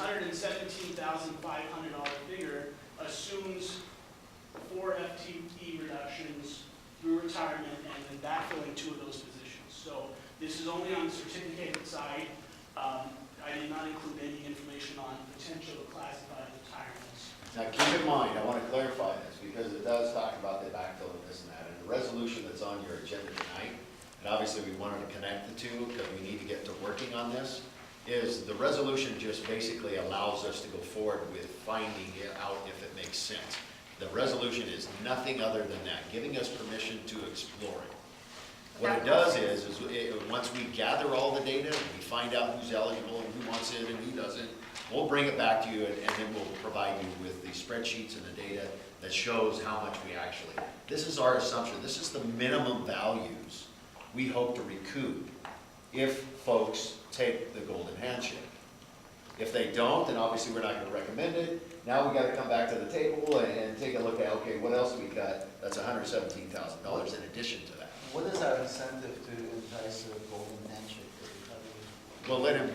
$117,500 figure assumes 4 FTE reductions through retirement and then backfilling 2 of those positions. So this is only on the certificated side. I did not include any information on potential classified retirements. Now keep in mind, I want to clarify this because it does talk about the backfill and this and that. And the resolution that's on your agenda tonight, and obviously we wanted to connect the two because we need to get to working on this, is the resolution just basically allows us to go forward with finding it out if it makes sense. The resolution is nothing other than that, giving us permission to explore it. What it does is once we gather all the data, and we find out who's eligible and who wants it and who doesn't, we'll bring it back to you and then we'll provide you with the spreadsheets and the data that shows how much we actually. This is our assumption. This is the minimum values we hope to recoup if folks take the golden handshake. If they don't, then obviously we're not going to recommend it. Now we got to come back to the table and take a look at, okay, what else we got? That's $117,000 in addition to that. What is our incentive to entice a golden handshake? Well, let him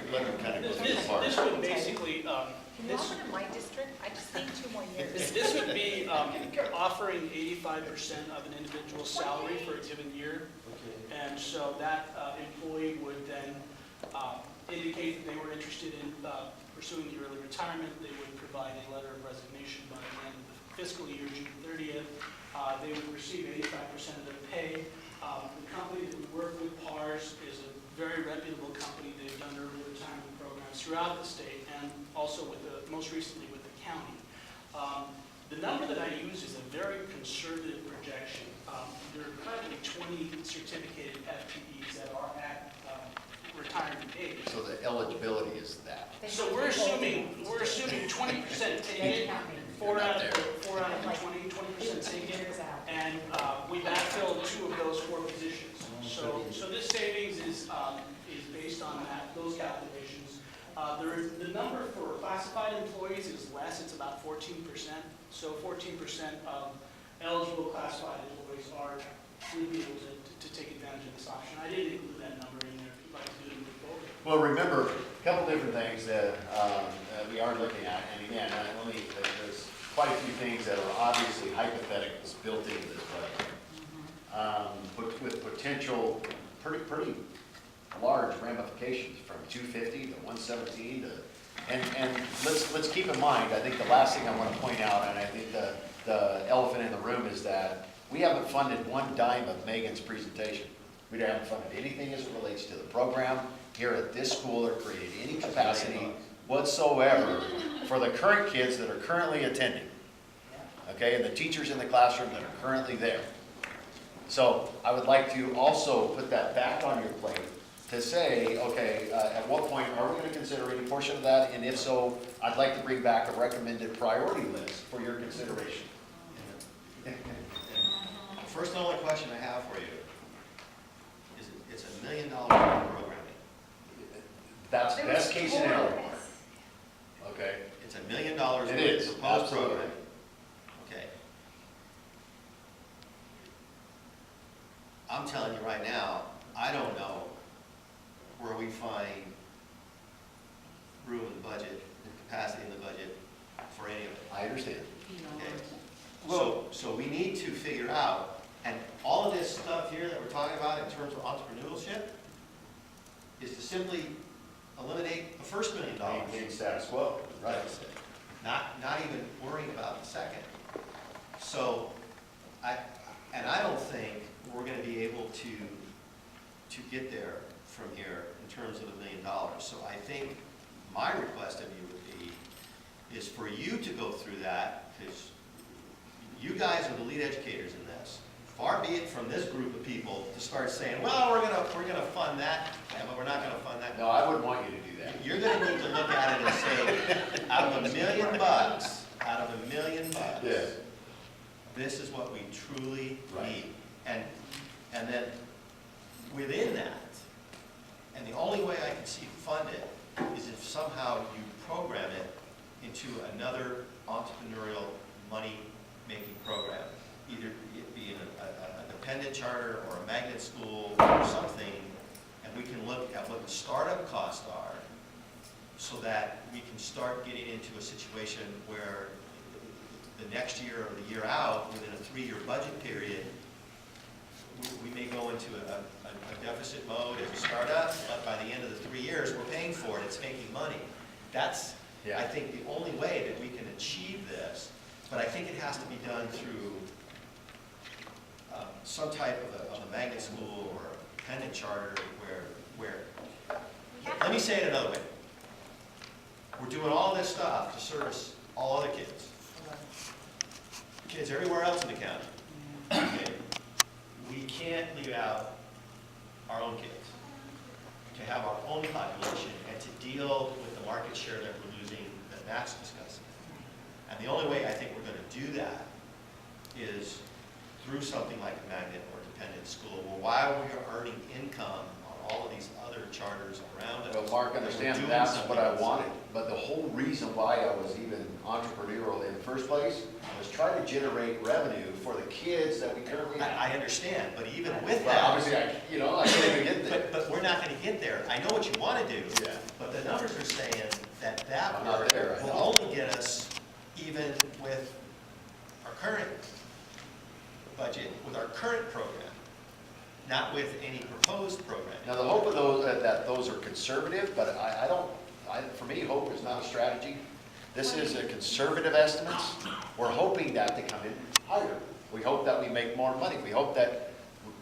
kind of go through the part. This would basically, Can you offer to my district? I just need 2 more years. this would be offering 85% of an individual's salary for a given year. Okay. And so that employee would then indicate that they were interested in pursuing the early retirement. They would provide a letter of resignation by the end of the fiscal year, June 30th. They would receive 85% of their pay. The company that we work with, PARS, is a very reputable company. They've done early retirement programs throughout the state and also with most recently with the county. The number that I use is a very conservative projection. There are currently 20 certificated FTEs that are at retirement age. So the eligibility is that. So we're assuming 20% take it, 4 out of the 20% take it, and we backfill 2 of those 4 positions. So this savings is based on those calculations. The number for classified employees is less. It's about 14%. So 14% of eligible classified employees would be able to take advantage of this option. I didn't include that number in there if you'd like to do it moving forward. Well, remember, a couple different things that we are looking at. And again, there's quite a few things that are obviously hypotheticals built into this budget. But with potential pretty large ramifications from 250 to 117 to, and let's keep in mind, I think the last thing I want to point out, and I think the elephant in the room is that we haven't funded 1 dime of Meghan's presentation. We haven't funded anything as it relates to the program here at this school or created any capacity whatsoever for the current kids that are currently attending. Okay, and the teachers in the classroom that are currently there. So I would like to also put that back on your plate to say, okay, at what point are we going to consider any portion of that? And if so, I'd like to bring back a recommended priority list for your consideration. The first and only question I have for you is it's $1 million programming. That's best case scenario. Okay. It's $1 million It is, proposed absolutely. program. Okay. I'm telling you right now, I don't know where we find room in the budget, capacity in the budget for any of it. I understand. Okay. So we need to figure out, and all of this stuff here that we're talking about in terms of entrepreneurship is to simply eliminate the first $1 million. Maintain status quo, right? Not even worrying about the second. So I don't think we're going to be able to get there from here in terms of $1 million. So I think my request of you would be is for you to go through that, because you guys are the lead educators in this. Far be it from this group of people to start saying, well, we're gonna fund that, but we're not going to fund that. No, I wouldn't want you to do that. You're going to need to look at it and say, out of $1 million, Yes. this is what we truly Right. need. And then within that, and the only way I can see fund it is if somehow you program it into another entrepreneurial money-making program, either it be in a dependent charter or a magnet school or something, and we can look at what the startup costs are, so that we can start getting into a situation where the next year or the year out, within a 3-year budget period, we may go into a deficit mode as a startup, but by the end of the 3 years, we're paying for it, it's making money. That's, Yeah. I think, the only way that we can achieve this, but I think it has to be done through some type of a magnet school or a dependent charter where, let me say it another way. We're doing all this stuff to service all other kids. Kids everywhere else in the county. Okay? We can't leave out our own kids. To have our own population and to deal with the market share that we're losing that Matt's discussing. And the only way I think we're going to do that is through something like a magnet or dependent school, where while we are earning income on all of these other charters around us. Well, Mark, that we're understand doing that's something what I else. wanted, but the whole reason why I was even entrepreneurial in the first place was try to generate revenue for the kids that we currently have. I understand, but even with Well, that, obviously, I can't even get there. but we're not going to get there. I know what you want to do, Yeah. but the numbers are saying that I'm not work there, I will know. only get us even with our current budget, with our current program, not with any proposed program. Now, the hope of those, that those are conservative, but I don't, for me, hope is not a strategy. This is a conservative estimates. We're hoping that they come in higher. We hope that we make more money. We hope that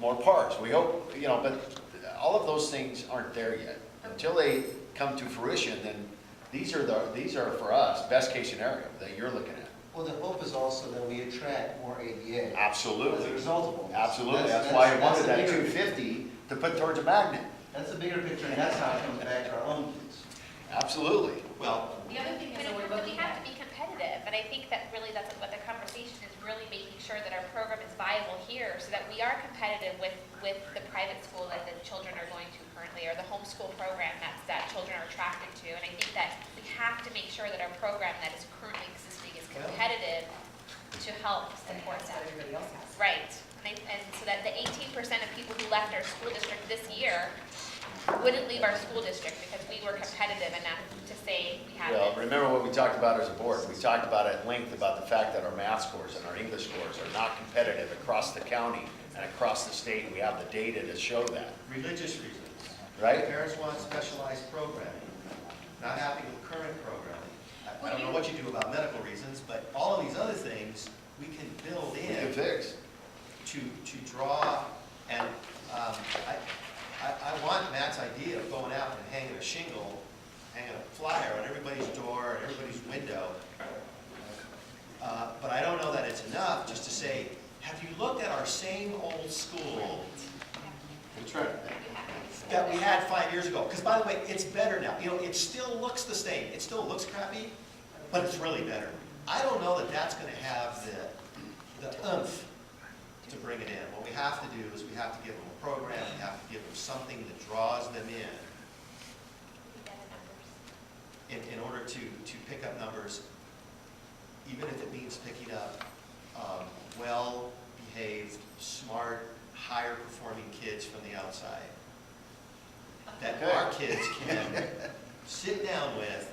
more parks. We hope, but all of those things aren't there yet. Until they come to fruition, then these are for us, best case scenario that you're looking at. Well, the hope is also that we attract more ADA. As a Absolutely. result of all this. Absolutely. That's why I wanted the that bigger- 250 to put towards a magnet. That's the bigger picture, and that's how it comes back to our own kids. Absolutely. Well, The other thing is that we're looking at. We have to be competitive, and I think that really that's what the conversation is, really making sure that our program is viable here, so that we are competitive with the private school that the children are going to currently, or the homeschool program that children are attracted to. And I think that we have to make sure that our program that is currently existing is competitive to help support that. Everybody else has. Right, and so that the 18% of people who left our school district this year wouldn't leave our school district because we were competitive enough to say we had Well, it. remember what we talked about as a board. We talked about at length about the fact that our math scores and our English scores are not competitive across the county and across the state. We have the data to show that, religious reasons. right? Parents want specialized programming, not happy with current programming. I don't know what you do about medical reasons, but all of these other things, we can build We can in fix. to draw, and I want Matt's idea of going out and hanging a shingle, hanging a flyer on everybody's door and everybody's window. But I don't know that it's enough just to say, have you looked at our same old school That's right. that we had 5 years ago? Because by the way, it's better now. It still looks the same. It still looks crappy, but it's really better. I don't know that that's going to have the oomph to bring it in. What we have to do is we have to give them a program, we have to give them something that draws them in order to pick up numbers, even if it means picking up well-behaved, smart, higher-performing kids from the outside. That Okay. our kids can sit down with